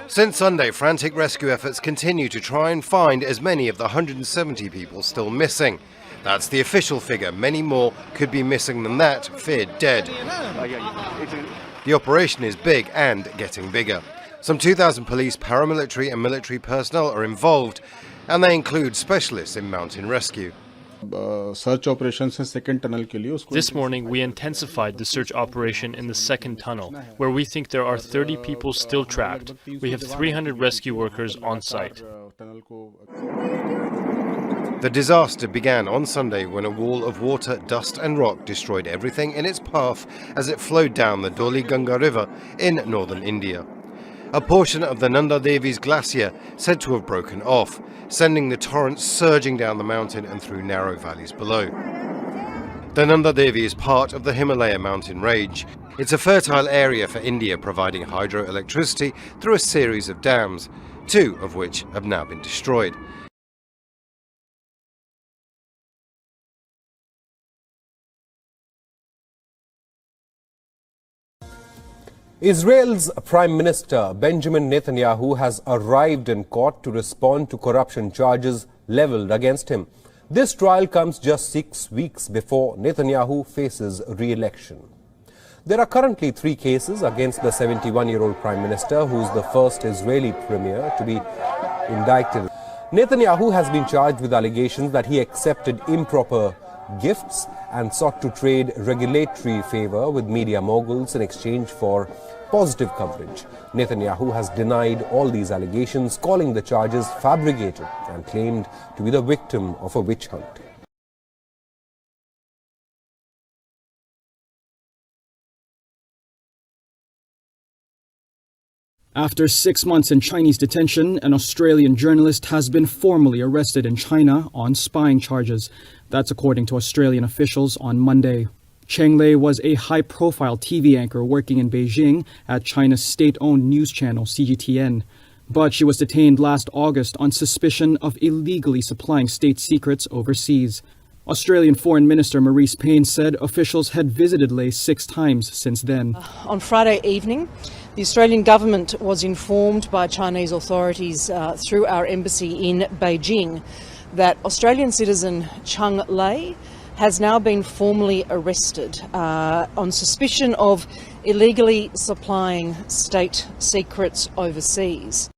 Since Sunday, frantic rescue efforts continue to try and find as many of the 170 people still missing. That's the official figure. Many more could be missing than that, feared dead. The operation is big and getting bigger. Some 2,000 police, paramilitary and military personnel are involved, and they include specialists in mountain rescue. This morning we intensified the search operation in the second tunnel, where we think there are 30 people still trapped. We have 300 rescue workers on site. The disaster began on Sunday when a wall of water, dust and rock destroyed everything in its path as it flowed down the Doli Ganga River in northern India. A portion of the Nanda Devi's glacier said to have broken off, sending the torrent surging down the mountain and through narrow valleys below. The Nanda Devi is part of the Himalayan mountain range. It's a fertile area for India, providing hydroelectricity through a series of dams, 2 of which have now been destroyed. Israel's Prime Minister Benjamin Netanyahu has arrived in court to respond to corruption charges leveled against him. This trial comes just 6 weeks before Netanyahu faces re-election. There are currently 3 cases against the 71-year-old Prime Minister, who is the first Israeli premier to be indicted. Netanyahu has been charged with allegations that he accepted improper gifts and sought to trade regulatory favor with media moguls in exchange for positive coverage. Netanyahu has denied all these allegations, calling the charges fabricated and claimed to be the victim of a witch hunt. After 6 months in Chinese detention, an Australian journalist has been formally arrested in China on spying charges. That's according to Australian officials on Monday. Cheng Lei was a high-profile TV anchor working in Beijing at China's state-owned news channel CGTN. But she was detained last August on suspicion of illegally supplying state secrets overseas. Australian Foreign Minister Marise Payne said officials had visited Lei 6 times since then. On Friday evening, the Australian government was informed by Chinese authorities through our embassy in Beijing that Australian citizen Cheng Lei has now been formally arrested on suspicion of illegally supplying state secrets overseas.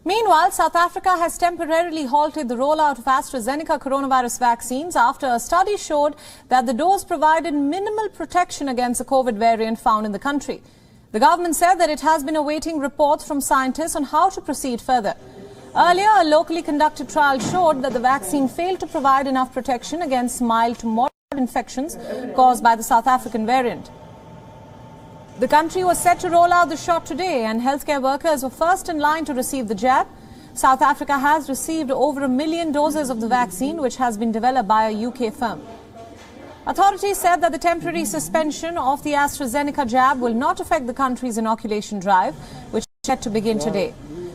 Meanwhile, South Africa has temporarily halted the rollout of AstraZeneca coronavirus vaccines after a study showed that the dose provided minimal protection against the COVID variant found in the country. The government said that it has been awaiting reports from scientists on how to proceed further. Earlier, a locally conducted trial showed that the vaccine failed to provide enough protection against mild to moderate infections caused by the South African variant. The country was set to roll out the shot today, and healthcare workers were first in line to receive the jab. South Africa has received over 1 million doses of the vaccine, which has been developed by a UK firm. Authorities said that the temporary suspension of the AstraZeneca jab will not affect the country's inoculation drive, which is set to begin today.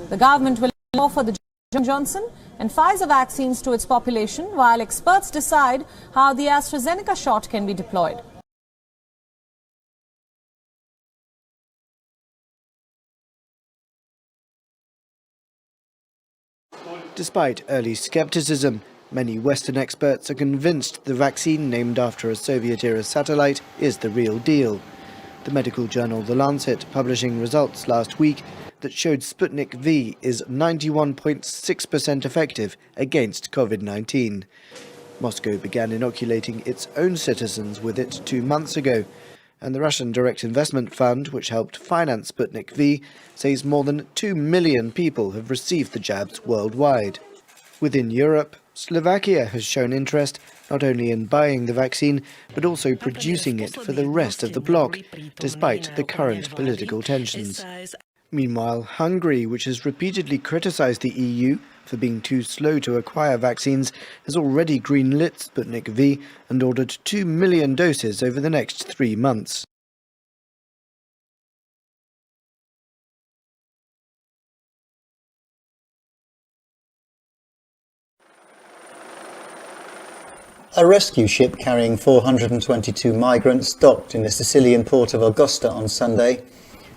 The government will offer the Johnson and Pfizer vaccines to its population, while experts decide how the AstraZeneca shot can be deployed. Despite early skepticism, Many Western experts are convinced the vaccine named after a Soviet-era satellite is the real deal. The medical journal The Lancet publishing results last week that showed Sputnik V is 91.6% effective against COVID-19. Moscow began inoculating its own citizens with it 2 months ago, and the Russian Direct Investment Fund, which helped finance Sputnik V, says more than 2 million people have received the jabs worldwide. Within Europe, Slovakia has shown interest not only in buying the vaccine, but also producing it for the rest of the bloc, despite the current political tensions. Meanwhile, Hungary, which has repeatedly criticised the EU for being too slow to acquire vaccines, has already greenlit Sputnik V and ordered 2 million doses over the next 3 months. A rescue ship carrying 422 migrants docked in the Sicilian port of Aosta on Sunday.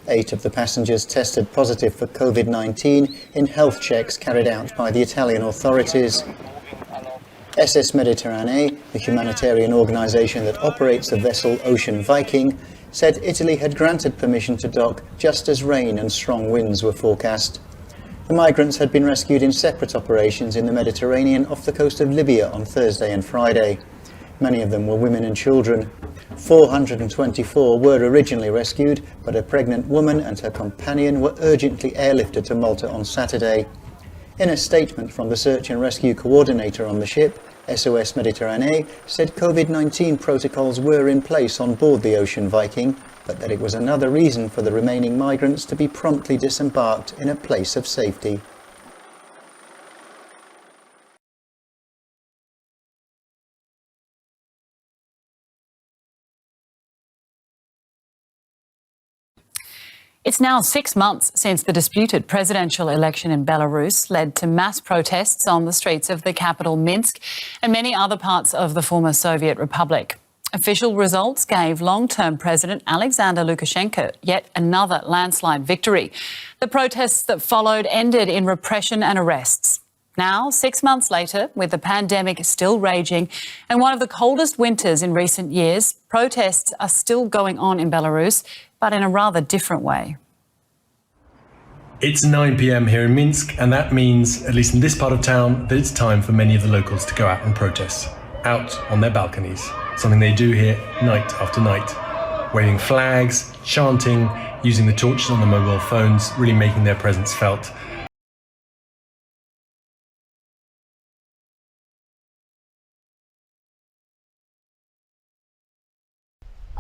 8 of the passengers tested positive for COVID-19 in health checks carried out by the Italian authorities. SS Mediterranee, the humanitarian organisation that operates the vessel Ocean Viking, said Italy had granted permission to dock just as rain and strong winds were forecast. The migrants had been rescued in separate operations in the Mediterranean off the coast of Libya on Thursday and Friday. Many of them were women and children. 424 were originally rescued, but a pregnant woman and her companion were urgently airlifted to Malta on Saturday. In a statement from the search and rescue coordinator on the ship, SOS Mediterranee said COVID-19 protocols were in place on board the Ocean Viking, but that it was another reason for the remaining migrants to be promptly disembarked in a place of safety. It's now 6 months since the disputed presidential election in Belarus led to mass protests on the streets of the capital Minsk and many other parts of the former Soviet Republic. Official results gave long-term President Alexander Lukashenko yet another landslide victory. The protests that followed ended in repression and arrests. Now, 6 months later, with the pandemic still raging and one of the coldest winters in recent years, protests are still going on in Belarus, but in a rather different way. It's 9 p.m. here in Minsk, and that means, at least in this part of town, that it's time for many of the locals to go out and protest, out on their balconies, something they do here night after night, waving flags, chanting, using the torches on their mobile phones, really making their presence felt.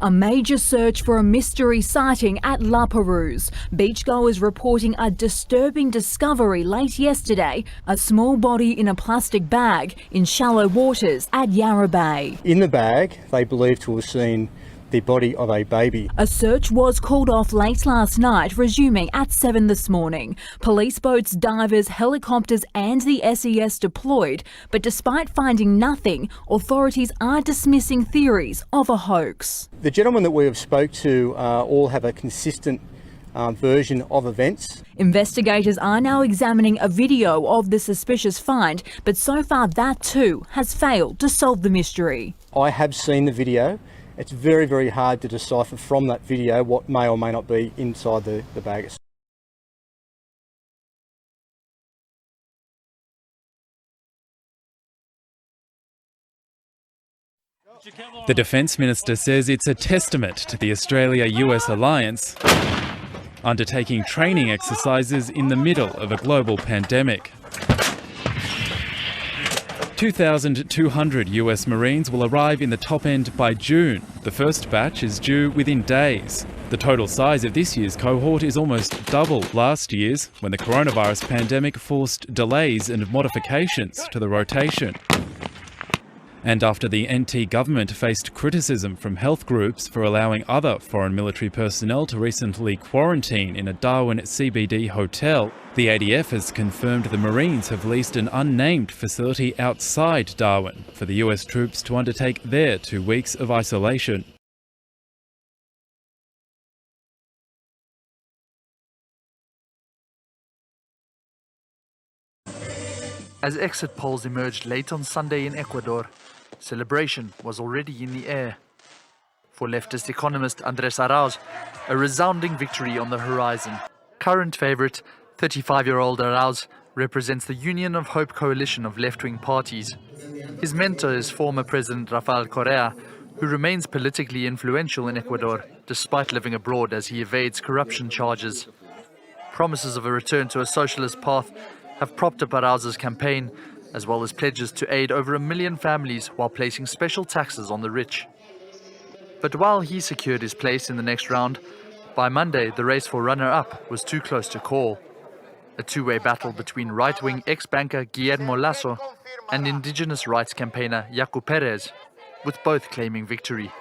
A major search for a mystery sighting at Arauz. Beachgoers reporting a disturbing discovery late yesterday, a small body in a plastic bag in shallow waters at Yarra Bay. In the bag, they believe to have seen the body of a baby. A search was called off late last night, resuming at 7 this morning. Police boats, divers, helicopters and the SES deployed, but despite finding nothing, authorities are dismissing theories of a hoax. The gentlemen that we have spoke to all have a consistent version of events. Investigators are now examining a video of the suspicious find, but so far that too has failed to solve the mystery. I have seen the video. It's very, very hard to decipher from that video what may or may not be inside the bag. The Defence Minister says it's a testament to the Australia-US alliance undertaking training exercises in the middle of a global pandemic. 2,200 US Marines will arrive in the top end by June. The first batch is due within days. The total size of this year's cohort is almost double last year's, when the coronavirus pandemic forced delays and modifications to the rotation. And after the NT government faced criticism from health groups for allowing other foreign military personnel to recently quarantine in a Darwin CBD hotel, the ADF has confirmed the Marines have leased an unnamed facility outside Darwin for the US troops to undertake their 2 weeks of isolation. As exit polls emerged late on Sunday in Ecuador, celebration was already in the air. For leftist economist Andrés Arauz, a resounding victory on the horizon. Current favorite, 35-year-old Arauz, represents the Union of Hope coalition of left-wing parties. His mentor is former President Rafael Correa, who remains politically influential in Ecuador, despite living abroad as he evades corruption charges. Promises of a return to a socialist path have propped up Arauz's campaign, as well as pledges to aid over 1 million families while placing special taxes on the rich. But while he secured his place in the next round, by Monday the race for runner-up was too close to call. A two-way battle between right-wing ex-banker Guillermo Lasso and indigenous rights campaigner Yacu Perez, with both claiming victory.